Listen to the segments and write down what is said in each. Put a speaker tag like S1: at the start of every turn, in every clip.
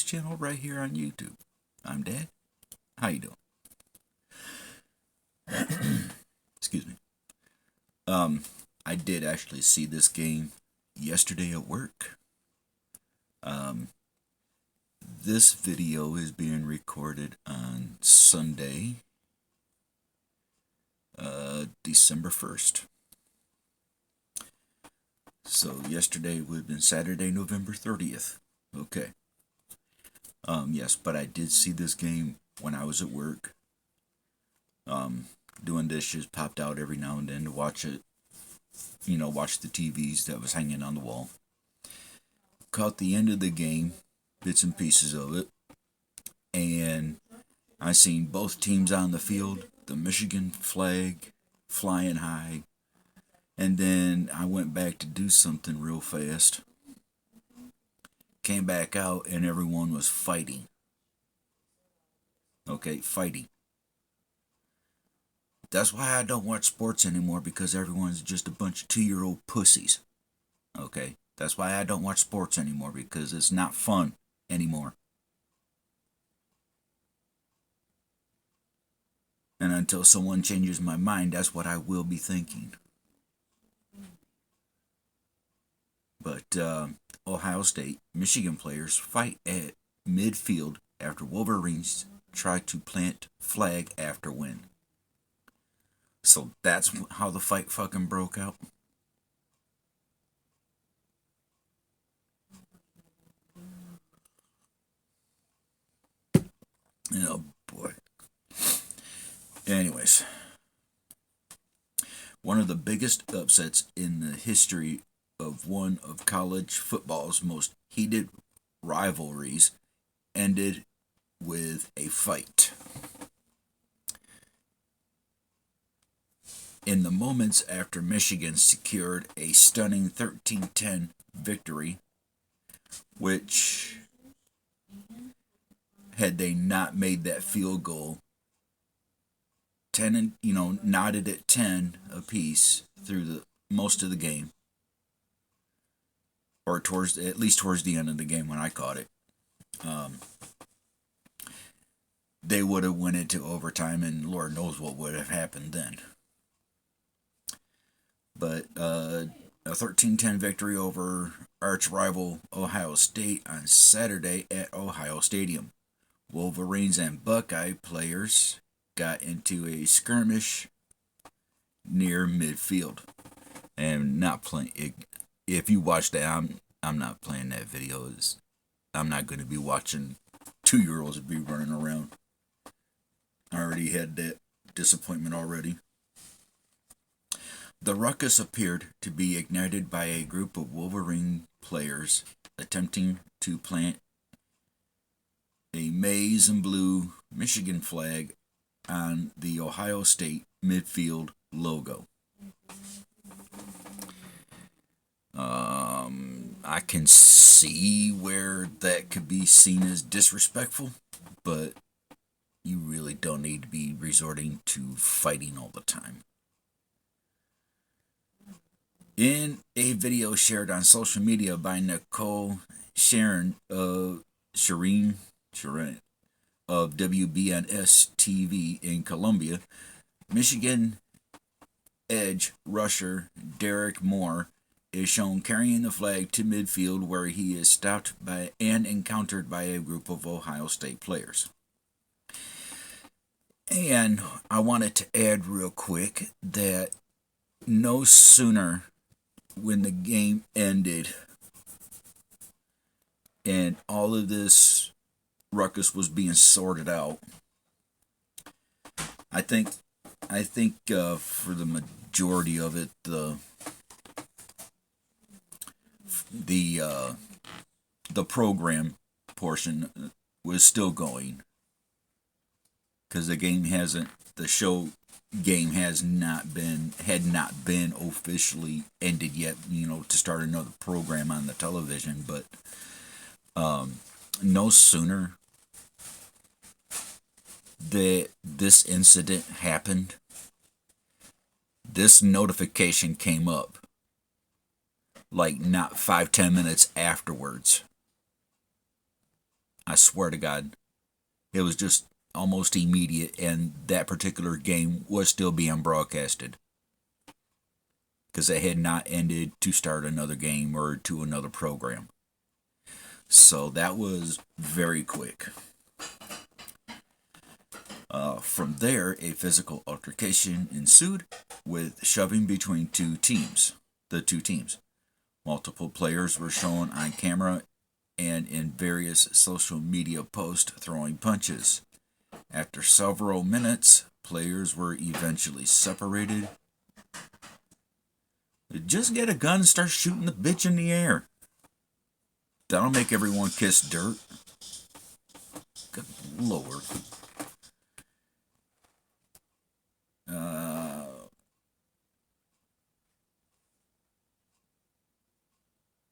S1: channel right here on YouTube. I'm Dad. How you doing? Excuse me. I did actually see this game yesterday at work. Um, this video is being recorded on Sunday, December 1st. So yesterday would have been Saturday, November 30th. Okay. Yes, but I did see this game when I was at work. Doing dishes, popped out every now and then to watch it. Watch the TVs that was hanging on the wall. Caught the end of the game, bits and pieces of it, and I seen both teams on the field, the Michigan flag flying high, and then I went back to do something real fast. Came back out and everyone was fighting. Okay, fighting. That's why I don't watch sports anymore, because everyone's just a bunch of 2-year-old pussies. Okay, that's why I don't watch sports anymore, because it's not fun anymore. And until someone changes my mind, that's what I will be thinking. But Ohio State, Michigan players fight at midfield after Wolverines try to plant flag after win. So that's how the fight fucking broke out. Oh boy. Anyways, one of the biggest upsets in the history of one of college football's most heated rivalries ended with a fight. In the moments after Michigan secured a stunning 13-10 victory, which, had they not made that field goal, knotted at 10 apiece through the most of the game, or at least towards the end of the game when I caught it, they would have went into overtime, and Lord knows what would have happened then. But a 13-10 victory over arch rival Ohio State on Saturday at Ohio Stadium. Wolverines and Buckeye players got into a skirmish near midfield. And not playing. If you watch that, I'm not playing that video. I'm not going to be watching 2-year-olds be running around. I already had that disappointment already. The ruckus appeared to be ignited by a group of Wolverine players attempting to plant a maize and blue Michigan flag on the Ohio State midfield logo. I can see where that could be seen as disrespectful, but you really don't need to be resorting to fighting all the time. In a video shared on social media by Nicole Shireen of WBNS TV in Columbia, Michigan edge rusher Derek Moore is shown carrying the flag to midfield, where he is stopped by and encountered by a group of Ohio State players. And I wanted to add real quick that no sooner, when the game ended and all of this ruckus was being sorted out, I think for the majority of it, the program portion was still going, because the show game had not been officially ended yet, to start another program on the television. But no sooner that this incident happened, this notification came up, like not 5-10 minutes afterwards. I swear to God, it was just almost immediate, and that particular game was still being broadcasted because they had not ended to start another game or to another program. So that was very quick. From there, a physical altercation ensued with shoving between the two teams. Multiple players were shown on camera and in various social media posts throwing punches. After several minutes, players were eventually separated. Just get a gun and start shooting the bitch in the air. That'll make everyone kiss dirt. Good Lord.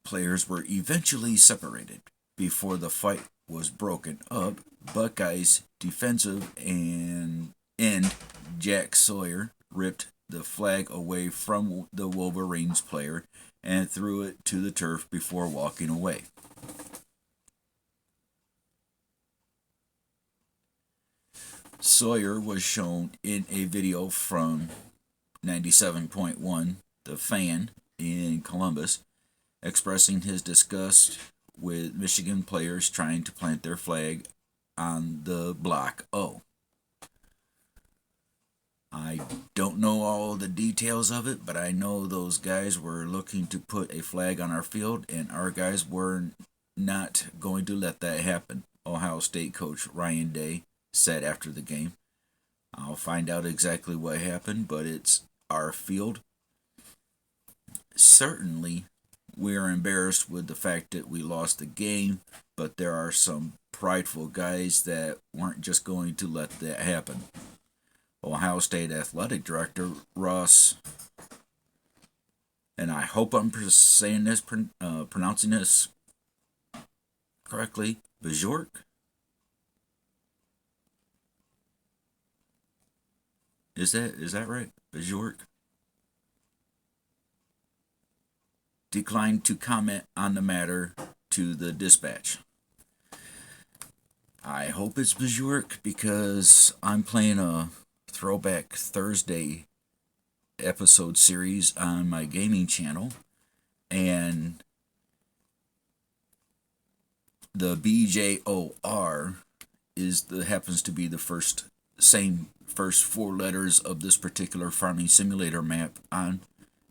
S1: Players were eventually separated. Before the fight was broken up, Buckeyes defensive end Jack Sawyer ripped the flag away from the Wolverines player and threw it to the turf before walking away. Sawyer was shown in a video from 97.1 The Fan in Columbus, expressing his disgust with Michigan players trying to plant their flag on the Block O. I don't know all the details of it, but I know those guys were looking to put a flag on our field, and our guys were not going to let that happen, Ohio State coach Ryan Day said after the game. I'll find out exactly what happened, but it's our field. Certainly, we are embarrassed with the fact that we lost the game, but there are some prideful guys that weren't just going to let that happen. Ohio State Athletic Director Ross, and I hope I'm pronouncing this correctly, Bajork. Is that right? Bajork declined to comment on the matter to the Dispatch. I hope it's Bajork because I'm playing a Throwback Thursday episode series on my gaming channel, and the BJOR happens to be the first four letters of this particular farming simulator map on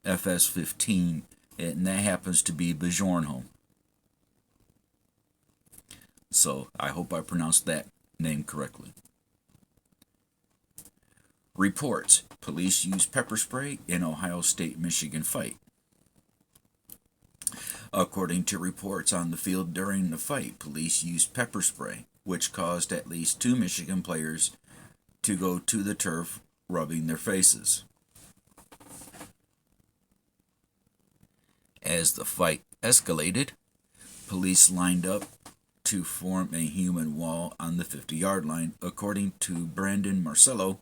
S1: FS15, and that happens to be Bjornholm. So I hope I pronounced that name correctly. Reports: police used pepper spray in Ohio State-Michigan fight. According to reports on the field during the fight, police used pepper spray, which caused at least 2 Michigan players to go to the turf, rubbing their faces. As the fight escalated, police lined up to form a human wall on the 50-yard line, according to Brandon Marcello,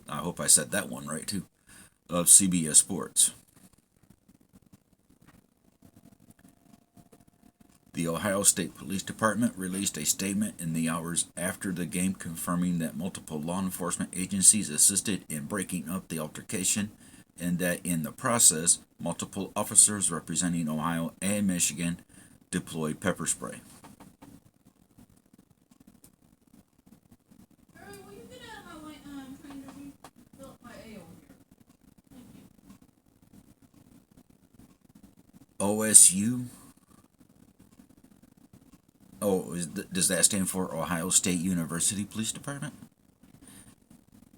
S1: I hope I said that one right too, of CBS Sports. The Ohio State Police Department released a statement in the hours after the game confirming that multiple law enforcement agencies assisted in breaking up the altercation and that in the process, multiple officers representing Ohio and Michigan deployed pepper spray. OSU. Does that stand for Ohio State University Police Department?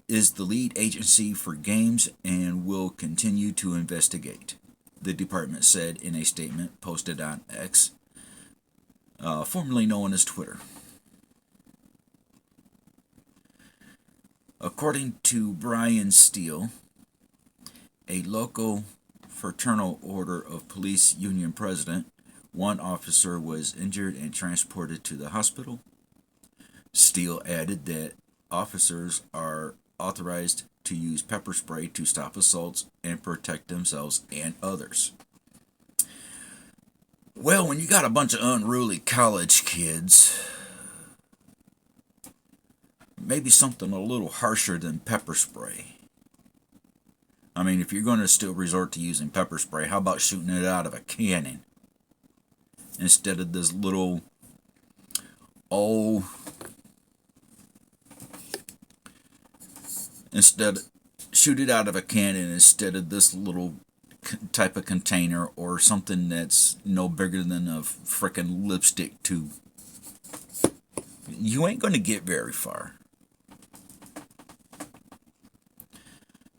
S1: Is the lead agency for games and will continue to investigate, the department said in a statement posted on X, formerly known as Twitter. According to Brian Steele, a local Fraternal Order of Police Union president, one officer was injured and transported to the hospital. Steele added that officers are authorized to use pepper spray to stop assaults and protect themselves and others. Well, when you got a bunch of unruly college kids maybe something a little harsher than pepper spray. I mean, if you're going to still resort to using pepper spray, how about shooting it out of a cannon instead of this little, oh, instead, shoot it out of a cannon instead of this little type of container or something that's no bigger than a frickin' lipstick tube. You ain't going to get very far.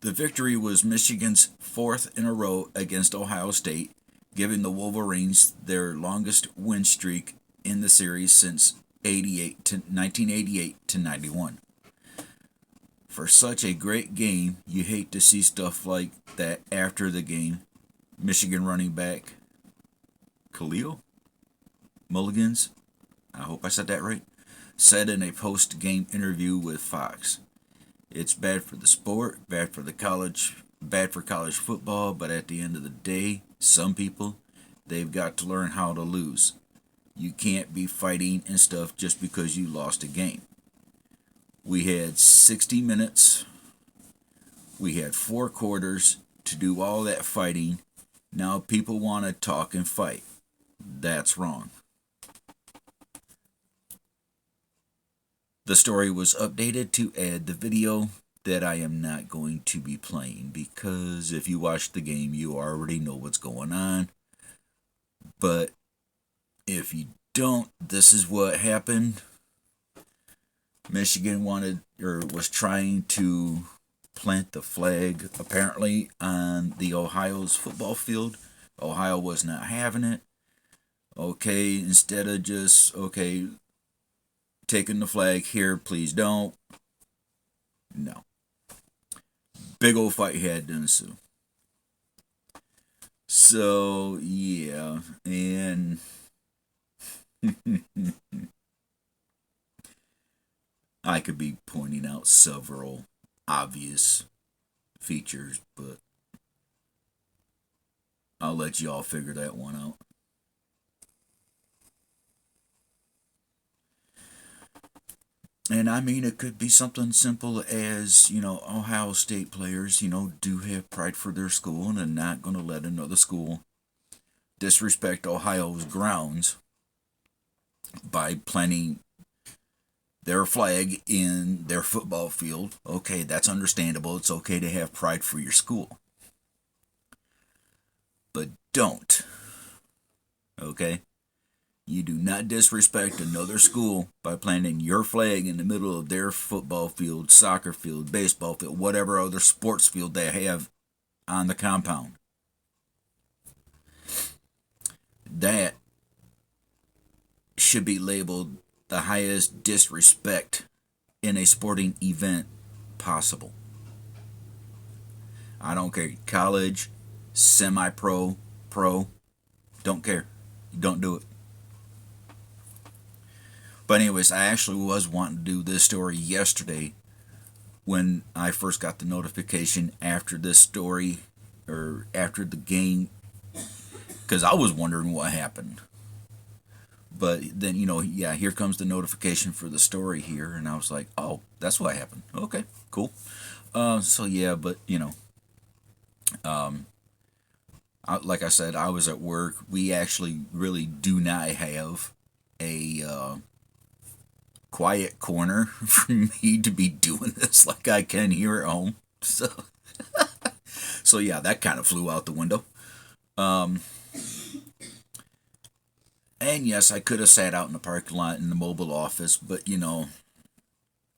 S1: The victory was Michigan's fourth in a row against Ohio State, giving the Wolverines their longest win streak in the series since 1988 to 91. For such a great game, you hate to see stuff like that after the game. Michigan running back Khalil Mulligans, I hope I said that right, said in a post-game interview with Fox, "It's bad for the sport, bad for college football, but at the end of the day, some people, they've got to learn how to lose. You can't be fighting and stuff just because you lost a game. We had 60 minutes. We had 4 quarters to do all that fighting. Now people want to talk and fight. That's wrong." The story was updated to add the video that I am not going to be playing because if you watch the game, you already know what's going on. But if you don't, this is what happened. Michigan was trying to plant the flag apparently on the Ohio's football field. Ohio was not having it. Okay, instead of just taking the flag here, please don't. No. Big old fight had to ensue. So yeah, and I could be pointing out several obvious features, but I'll let y'all figure that one out. And I mean, it could be something simple as, Ohio State players, do have pride for their school and are not going to let another school disrespect Ohio's grounds by planting their flag in their football field. Okay, that's understandable. It's okay to have pride for your school. But don't. Okay? You do not disrespect another school by planting your flag in the middle of their football field, soccer field, baseball field, whatever other sports field they have on the compound. That should be labeled the highest disrespect in a sporting event possible. I don't care. College, semi-pro, pro, don't care. Don't do it. But anyways, I actually was wanting to do this story yesterday when I first got the notification after this story, or after the game, because I was wondering what happened. But then, here comes the notification for the story here, and I was like, oh, that's what happened. Okay, cool. So yeah, but, like I said, I was at work. We actually really do not have a quiet corner for me to be doing this like I can here at home. So yeah, that kind of flew out the window. And yes, I could have sat out in the parking lot in the mobile office, but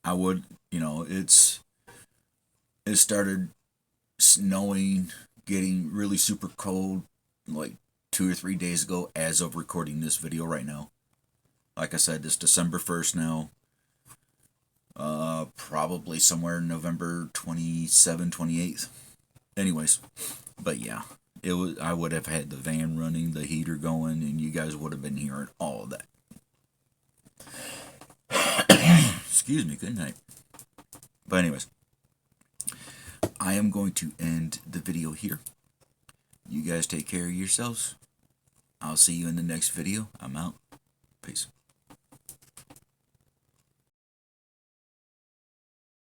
S1: I would, it started snowing, getting really super cold like 2 or 3 days ago as of recording this video right now. Like I said, it's December 1st now. Probably somewhere November 27th, 28th. Anyways, but yeah, I would have had the van running, the heater going, and you guys would have been hearing all of that. Excuse me, good night. But anyways, I am going to end the video here. You guys take care of yourselves. I'll see you in the next video. I'm out. Peace.